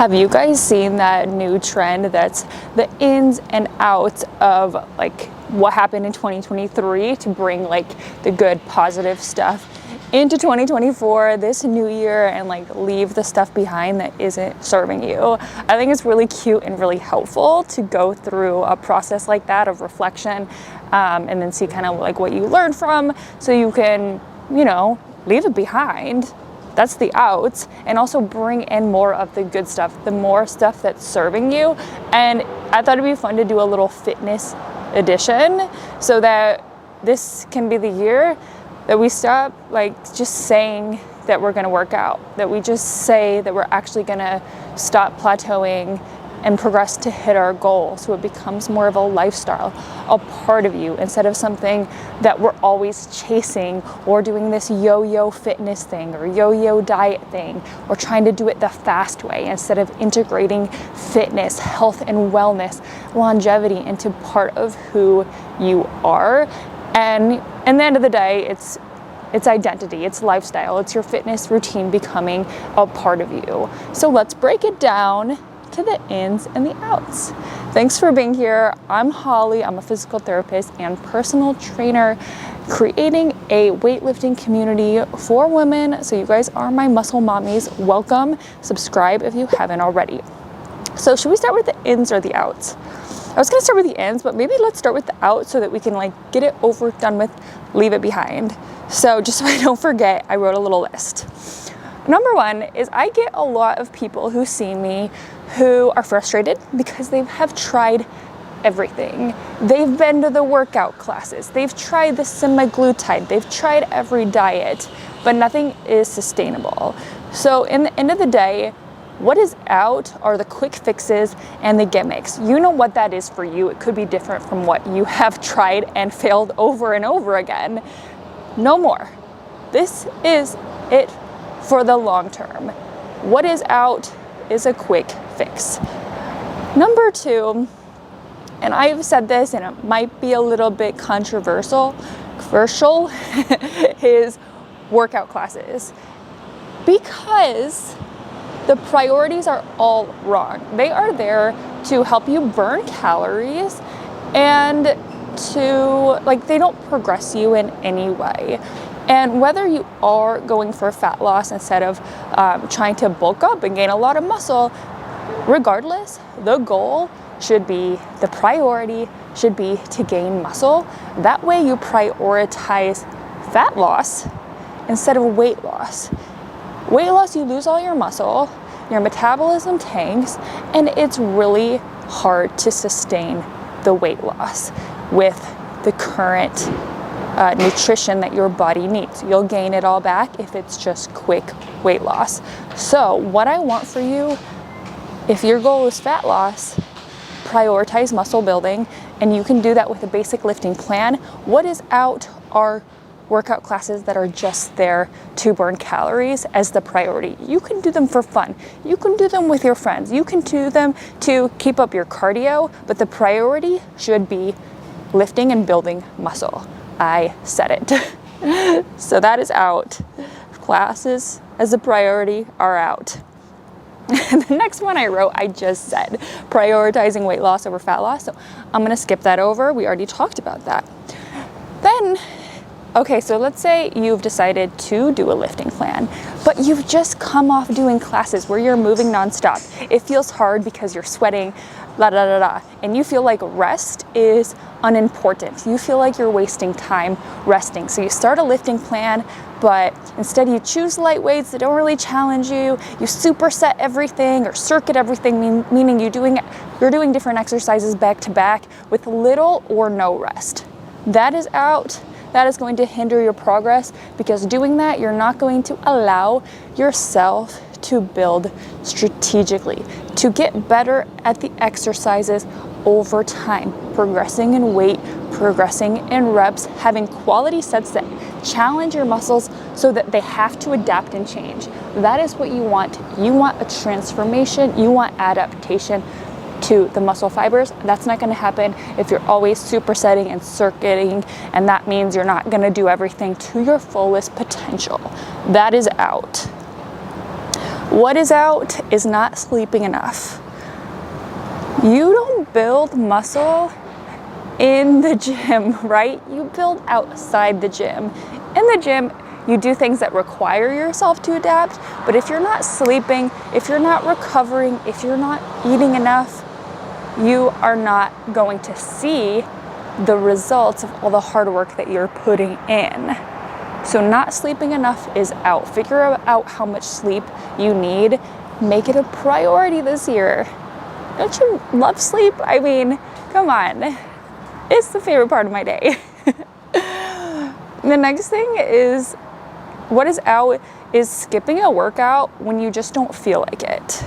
Have you guys seen that new trend that's the ins and outs of like what happened in 2023 to bring like the good positive stuff into 2024, this new year, and like leave the stuff behind that isn't serving you? I think it's really cute and really helpful to go through a process like that of reflection, and then see kind of like what you learned from, so you can, leave it behind. That's the outs, and also bring in more of the good stuff, the more stuff that's serving you. And I thought it'd be fun to do a little fitness edition, so that this can be the year that we stop like just saying that we're gonna work out, that we just say that we're actually gonna stop plateauing and progress to hit our goal, so it becomes more of a lifestyle, a part of you, instead of something that we're always chasing or doing this yo-yo fitness thing or yo-yo diet thing, or trying to do it the fast way instead of integrating fitness, health and wellness, longevity into part of who you are. And in the end of the day, it's identity, it's lifestyle, it's your fitness routine becoming a part of you. So let's break it down to the ins and the outs. Thanks for being here. I'm Holly. I'm a physical therapist and personal trainer, creating a weightlifting community for women. So you guys are my muscle mommies. Welcome. Subscribe if you haven't already. So should we start with the ins or the outs? I was gonna start with the ins, but maybe let's start with the outs so that we can like get it over, done with, leave it behind. So just so I don't forget, I wrote a little list. Number one is I get a lot of people who see me who are frustrated because they have tried everything. They've been to the workout classes, they've tried the semaglutide, they've tried every diet, but nothing is sustainable. So in the end of the day, what is out are the quick fixes and the gimmicks. You know what that is for you. It could be different from what you have tried and failed over and over again. No more. This is it for the long term. What is out is a quick fix. Number two, and I've said this and it might be a little bit controversial, is workout classes. Because the priorities are all wrong. They are there to help you burn calories and they don't progress you in any way. And whether you are going for fat loss instead of trying to bulk up and gain a lot of muscle, regardless, the goal should be, the priority should be to gain muscle. That way you prioritize fat loss instead of weight loss. Weight loss, you lose all your muscle, your metabolism tanks, and it's really hard to sustain the weight loss with the current nutrition that your body needs. You'll gain it all back if it's just quick weight loss. So what I want for you, if your goal is fat loss, prioritize muscle building, and you can do that with a basic lifting plan. What is out are workout classes that are just there to burn calories as the priority. You can do them for fun. You can do them with your friends. You can do them to keep up your cardio, but the priority should be lifting and building muscle. I said it. So that is out. Classes as a priority are out. The next one I wrote, I just said prioritizing weight loss over fat loss. So I'm gonna skip that over. We already talked about that. Then, okay, so let's say you've decided to do a lifting plan, but you've just come off doing classes where you're moving nonstop. It feels hard because you're sweating, and you feel like rest is unimportant. You feel like you're wasting time resting. So you start a lifting plan, but instead you choose light weights that don't really challenge you. You superset everything or circuit everything, meaning you're doing different exercises back to back with little or no rest. That is out. That is going to hinder your progress, because doing that, you're not going to allow yourself to build strategically, to get better at the exercises over time, progressing in weight, progressing in reps, having quality sets that challenge your muscles so that they have to adapt and change. That is what you want. You want a transformation, you want adaptation to the muscle fibers. That's not going to happen if you're always supersetting and circuiting, and that means you're not going to do everything to your fullest potential. That is out. What is out is not sleeping enough. You don't build muscle in the gym, right? You build outside the gym. In the gym, you do things that require yourself to adapt, but if you're not sleeping, if you're not recovering, if you're not eating enough, you are not going to see the results of all the hard work that you're putting in. So not sleeping enough is out. Figure out how much sleep you need. Make it a priority this year. Don't you love sleep? I mean, come on. It's the favorite part of my day. The next thing is, what is out is skipping a workout when you just don't feel like it.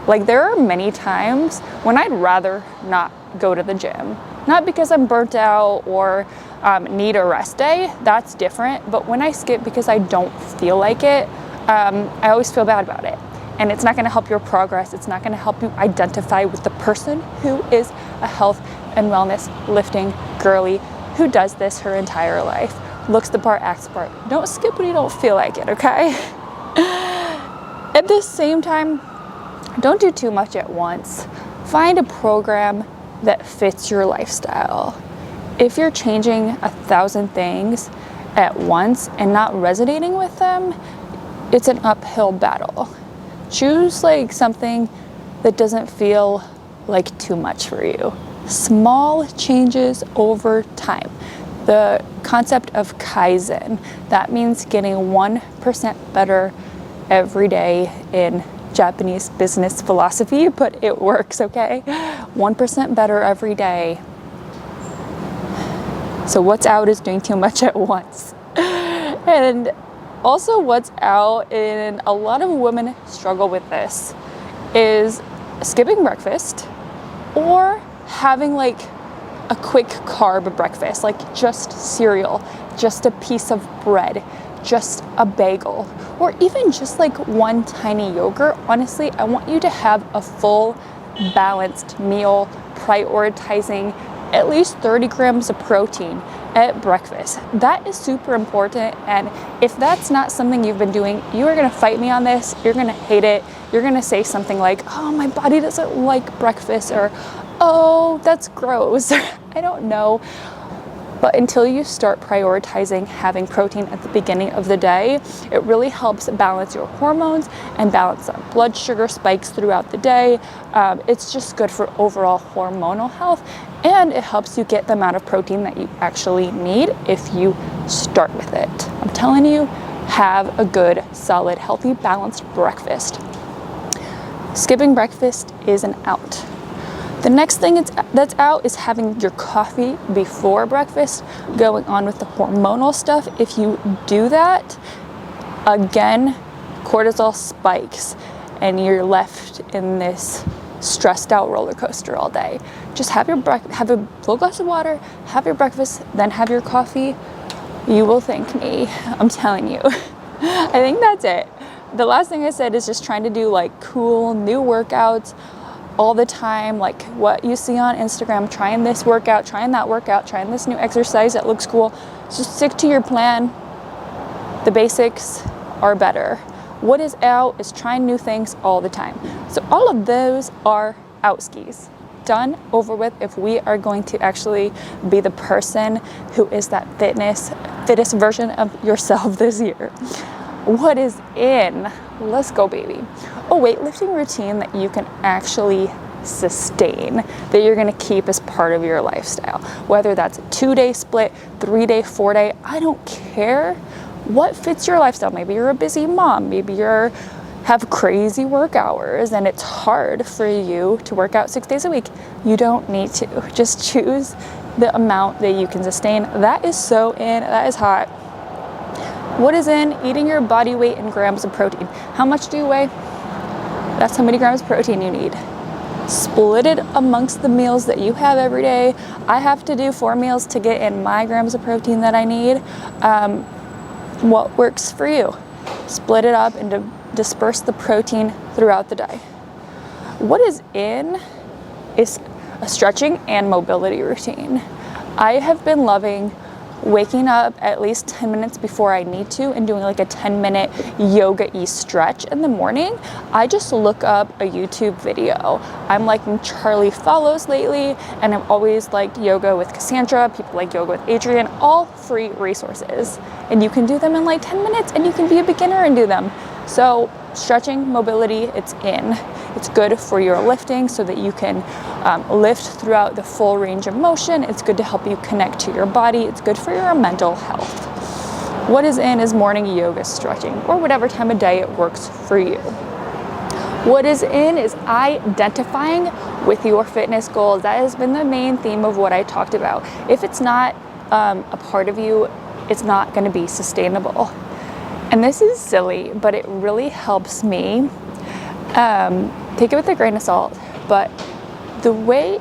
Like, there are many times when I'd rather not go to the gym. Not because I'm burnt out or need a rest day, that's different. But when I skip because I don't feel like it, I always feel bad about it. And it's not gonna help your progress. It's not gonna help you identify with the person who is a health and wellness lifting girly who does this her entire life. Looks the part, acts the part. Don't skip when you don't feel like it, okay? At the same time, don't do too much at once. Find a program that fits your lifestyle. If you're changing 1,000 things at once and not resonating with them, it's an uphill battle. Choose like something that doesn't feel like too much for you. Small changes over time. The concept of Kaizen, that means getting 1% better every day in Japanese business philosophy, but it works, okay? 1% better every day. So what's out is doing too much at once. And also what's out, and a lot of women struggle with this, is skipping breakfast or having like a quick carb breakfast, like just cereal, just a piece of bread, just a bagel, or even just like one tiny yogurt. Honestly, I want you to have a full balanced meal, prioritizing at least 30 grams of protein at breakfast. That is super important, and if that's not something you've been doing, you are gonna fight me on this, you're gonna hate it, you're gonna say something like, oh, my body doesn't like breakfast, or oh, that's gross. I don't know. But until you start prioritizing having protein at the beginning of the day, it really helps balance your hormones and balance blood sugar spikes throughout the day. It's just good for overall hormonal health, and it helps you get the amount of protein that you actually need if you start with it. I'm telling you, have a good, solid, healthy, balanced breakfast. Skipping breakfast is an out. The next thing that's out is having your coffee before breakfast, going on with the hormonal stuff. If you do that, again, cortisol spikes and you're left in this stressed out roller coaster all day. Just have a full glass of water, have your breakfast, then have your coffee. You will thank me, I'm telling you. I think that's it. The last thing I said is just trying to do like cool new workouts all the time, like what you see on Instagram, trying this workout, trying that workout, trying this new exercise that looks cool. Just stick to your plan. The basics are better. What is out is trying new things all the time. So all of those are out skis. Done, over with, if we are going to actually be the person who is that fittest version of yourself this year. What is in? Let's go, baby. A weightlifting routine that you can actually sustain, that you're gonna keep as part of your lifestyle. Whether that's a 2-day split, 3-day, 4-day, I don't care what fits your lifestyle. Maybe you're a busy mom, maybe you have crazy work hours and it's hard for you to work out 6 days a week. You don't need to. Just choose the amount that you can sustain. That is so in, that is hot. What is in? Eating your body weight in grams of protein. How much do you weigh? That's how many grams of protein you need. Split it amongst the meals that you have every day. I have to do 4 meals to get in my grams of protein that I need. What works for you? Split it up and disperse the protein throughout the day. What is in is a stretching and mobility routine. I have been loving waking up at least 10 minutes before I need to and doing like a 10-minute yoga-y stretch in the morning. I just look up a YouTube video. I'm liking Charlie Follows lately, and I've always liked yoga with Cassandra. People like yoga with Adrienne, all free resources. And you can do them in like 10 minutes, and you can be a beginner and do them. So stretching, mobility, it's in. It's good for your lifting so that you can lift throughout the full range of motion. It's good to help you connect to your body. It's good for your mental health. What is in is morning yoga stretching, or whatever time of day it works for you. What is in is identifying with your fitness goals. That has been the main theme of what I talked about. If it's not a part of you, it's not going to be sustainable. And this is silly, but it really helps me. Take it with a grain of salt, but the way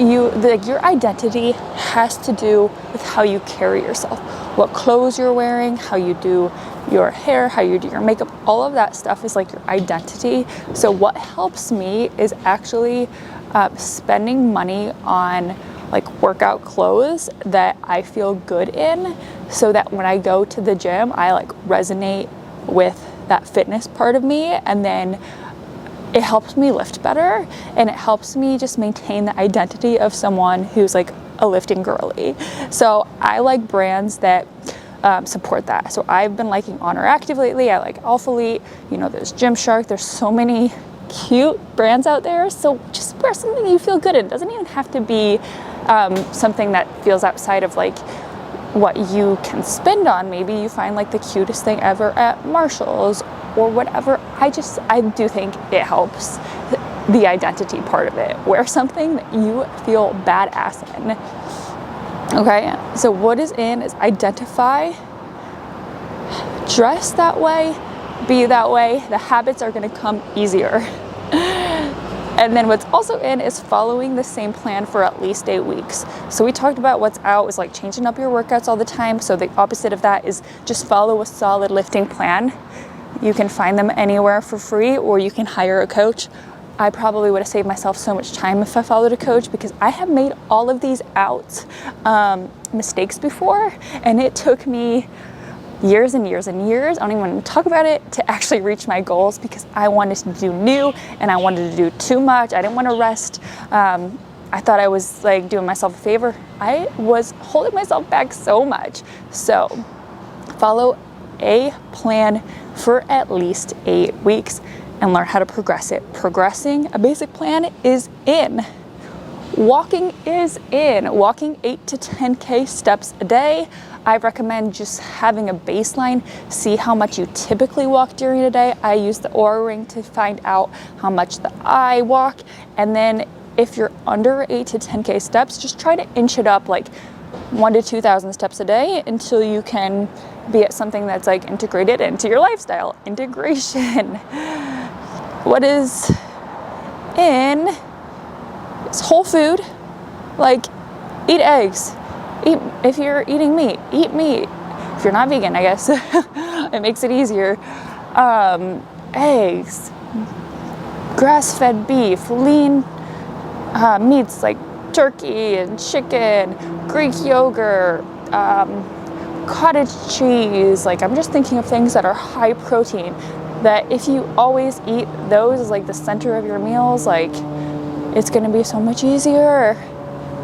your identity has to do with how you carry yourself, what clothes you're wearing, how you do your hair, how you do your makeup, all of that stuff is like your identity. So what helps me is actually spending money on like workout clothes that I feel good in, so that when I go to the gym, I like resonate with that fitness part of me, and then it helps me lift better, and it helps me just maintain the identity of someone who's like a lifting girly. So I like brands that support that. So I've been liking Honor Active lately. I like Alphalete. There's Gymshark. There's so many cute brands out there. So just wear something you feel good in. It doesn't even have to be something that feels outside of like what you can spend on. Maybe you find like the cutest thing ever at Marshall's or whatever. I do think it helps the identity part of it. Wear something that you feel badass in. Okay, so what is in is identify, dress that way, be that way. The habits are going to come easier. And then what's also in is following the same plan for at least 8 weeks. So we talked about what's out is like changing up your workouts all the time. So the opposite of that is just follow a solid lifting plan. You can find them anywhere for free, or you can hire a coach. I probably would have saved myself so much time if I followed a coach, because I have made all of these mistakes before, and it took me years and years and years, I don't even want to talk about it, to actually reach my goals, because I wanted to do new and I wanted to do too much. I didn't want to rest. I thought I was like doing myself a favor. I was holding myself back so much. So follow a plan for at least 8 weeks and learn how to progress it. Progressing a basic plan is in. Walking is in. Walking 8 to 10K steps a day. I recommend just having a baseline. See how much you typically walk during the day. I use the Oura Ring to find out how much I walk. And then if you're under 8 to 10K steps, just try to inch it up like 1,000 to 2,000 steps a day until you can be at something that's like integrated into your lifestyle. Integration. What is in is whole food. Like, eat eggs. If you're eating meat, eat meat. If you're not vegan, I guess it makes it easier. Eggs, grass-fed beef, lean meats like turkey and chicken, Greek yogurt, cottage cheese. Like, I'm just thinking of things that are high protein, that if you always eat those as like the center of your meals, like it's going to be so much easier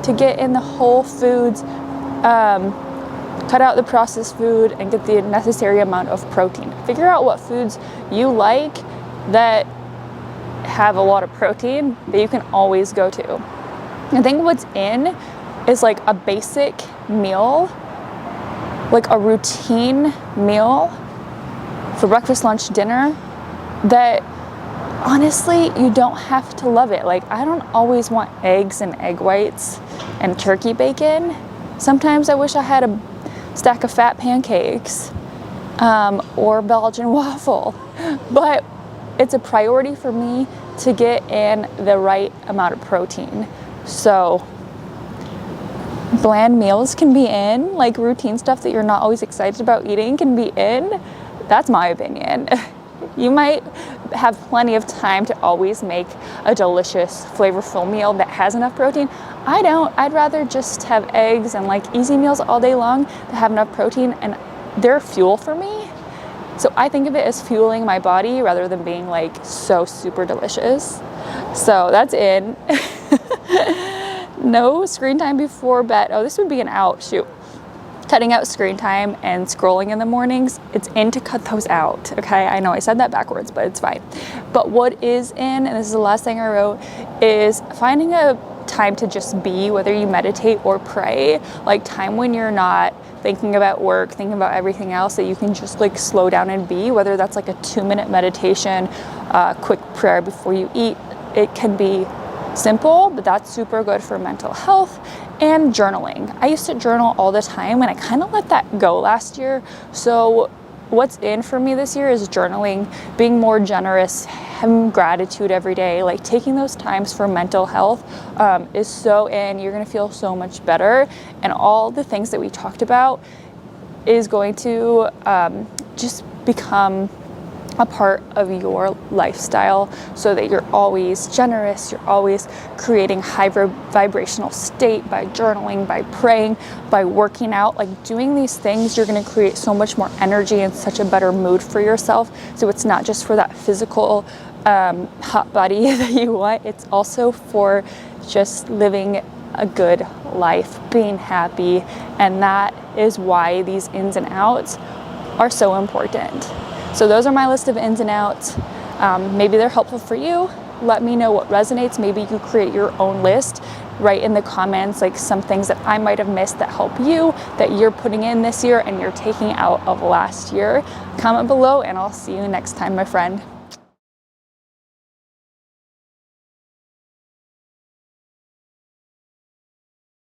to get in the whole foods, cut out the processed food, and get the necessary amount of protein. Figure out what foods you like that have a lot of protein that you can always go to. I think what's in is like a basic meal, like a routine meal for breakfast, lunch, dinner, that honestly, you don't have to love it. Like, I don't always want eggs and egg whites and turkey bacon. Sometimes I wish I had a stack of fat pancakes or Belgian waffle. But it's a priority for me to get in the right amount of protein. So bland meals can be in, like routine stuff that you're not always excited about eating can be in. That's my opinion. You might have plenty of time to always make a delicious, flavorful meal that has enough protein. I don't. I'd rather just have eggs and like easy meals all day long that have enough protein, and they're fuel for me. So I think of it as fueling my body rather than being like so super delicious. So that's in. No screen time before bed. Oh, this would be an out. Shoot. Cutting out screen time and scrolling in the mornings, it's in to cut those out, okay? I know I said that backwards, but it's fine. But what is in, and this is the last thing I wrote, is finding a time to just be, whether you meditate or pray, like time when you're not thinking about work, thinking about everything else, that you can just like slow down and be, whether that's like a 2-minute meditation, quick prayer before you eat. It can be simple, but that's super good for mental health. And journaling. I used to journal all the time, and I kind of let that go last year. So what's in for me this year is journaling, being more generous, having gratitude every day, like taking those times for mental health is so in. You're going to feel so much better. And all the things that we talked about is going to just become a part of your lifestyle, so that you're always generous, you're always creating high vibrational state by journaling, by praying, by working out. Like doing these things, you're going to create so much more energy and such a better mood for yourself. So it's not just for that physical hot body that you want, it's also for just living a good life, being happy. And that is why these ins and outs are so important. So those are my list of ins and outs. Maybe they're helpful for you. Let me know what resonates. Maybe you create your own list. Write in the comments like some things that I might have missed that help you, that you're putting in this year and you're taking out of last year. Comment below, and I'll see you next time, my friend.